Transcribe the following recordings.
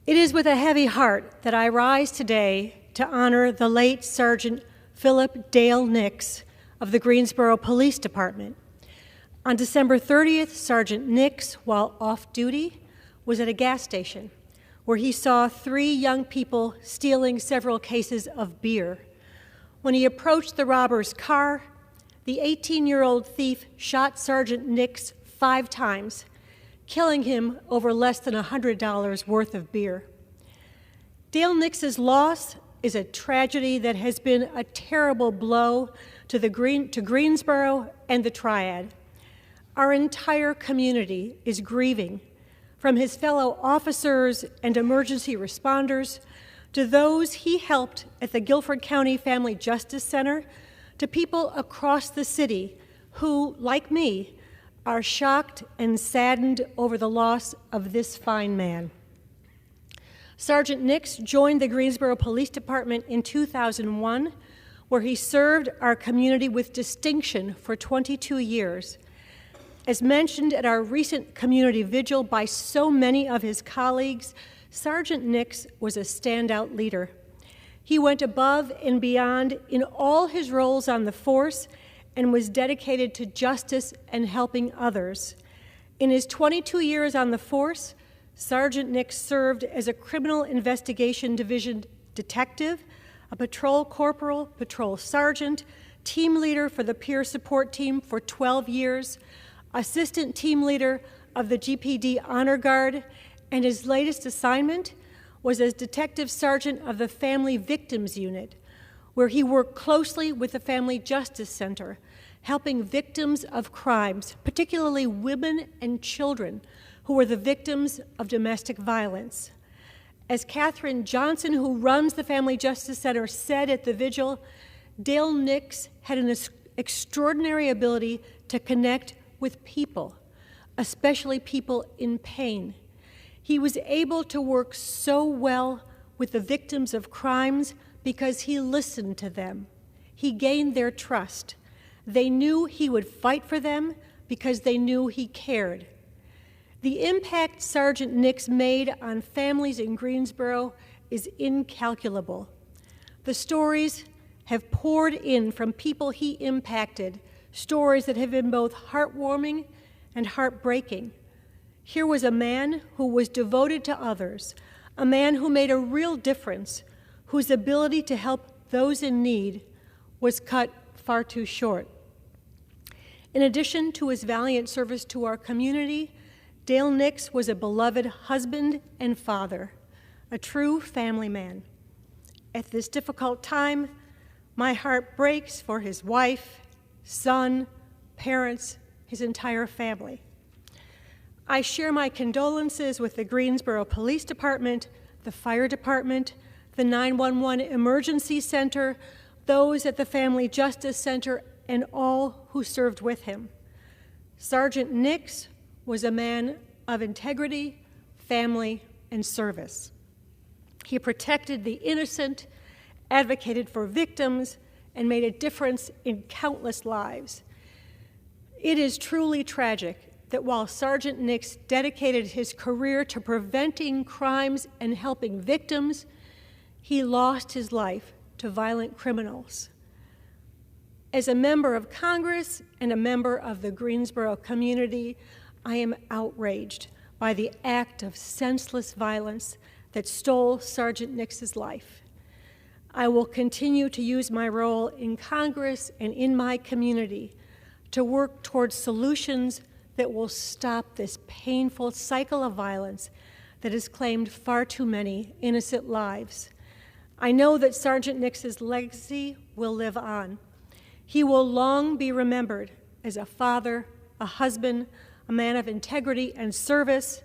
It is with a heavy heart that I rise today to honor the late Sergeant Philip Dale Nix of the Greensboro Police Department. On December 30th, Sergeant Nix, while off duty, was at a gas station where he saw 3 young people stealing several cases of beer. When he approached the robber's car, the 18-year-old thief shot Sergeant Nix 5 times, killing him over less than $100 worth of beer. Dale Nix's loss is a tragedy that has been a terrible blow to Greensboro and the Triad. Our entire community is grieving, from his fellow officers and emergency responders to those he helped at the Guilford County Family Justice Center, to people across the city who, like me, are shocked and saddened over the loss of this fine man. Sergeant Nix joined the Greensboro Police Department in 2001, where he served our community with distinction for 22 years. As mentioned at our recent community vigil by so many of his colleagues, Sergeant Nix was a standout leader. He went above and beyond in all his roles on the force and was dedicated to justice and helping others. In his 22 years on the force, Sergeant Nix served as a Criminal Investigation Division detective, a patrol corporal, patrol sergeant, team leader for the peer support team for 12 years, assistant team leader of the GPD Honor Guard, and his latest assignment was as detective sergeant of the Family Victims Unit, where he worked closely with the Family Justice Center, helping victims of crimes, particularly women and children who were the victims of domestic violence. As Katherine Johnson, who runs the Family Justice Center, said at the vigil, Dale Nix had an extraordinary ability to connect with people, especially people in pain. He was able to work so well with the victims of crimes because he listened to them. He gained their trust. They knew he would fight for them because they knew he cared. The impact Sergeant Nix made on families in Greensboro is incalculable. The stories have poured in from people he impacted, stories that have been both heartwarming and heartbreaking. Here was a man who was devoted to others, a man who made a real difference, whose ability to help those in need was cut far too short. In addition to his valiant service to our community, Dale Nix was a beloved husband and father, a true family man. At this difficult time, my heart breaks for his wife, son, parents, his entire family. I share my condolences with the Greensboro Police Department, the Fire Department, the 911 Emergency Center, those at the Family Justice Center, and all who served with him. Sergeant Nix was a man of integrity, family, and service. He protected the innocent, advocated for victims, and made a difference in countless lives. It is truly tragic that while Sergeant Nix dedicated his career to preventing crimes and helping victims, he lost his life to violent criminals. As a member of Congress and a member of the Greensboro community, I am outraged by the act of senseless violence that stole Sergeant Nix's life. I will continue to use my role in Congress and in my community to work towards solutions that will stop this painful cycle of violence that has claimed far too many innocent lives. I know that Sergeant Nix's legacy will live on. He will long be remembered as a father, a husband, a man of integrity and service,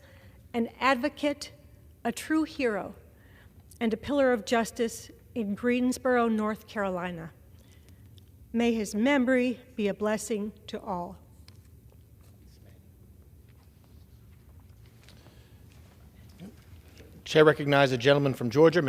an advocate, a true hero, and a pillar of justice in Greensboro, North Carolina. May his memory be a blessing to all. Chair recognizes the gentleman from Georgia,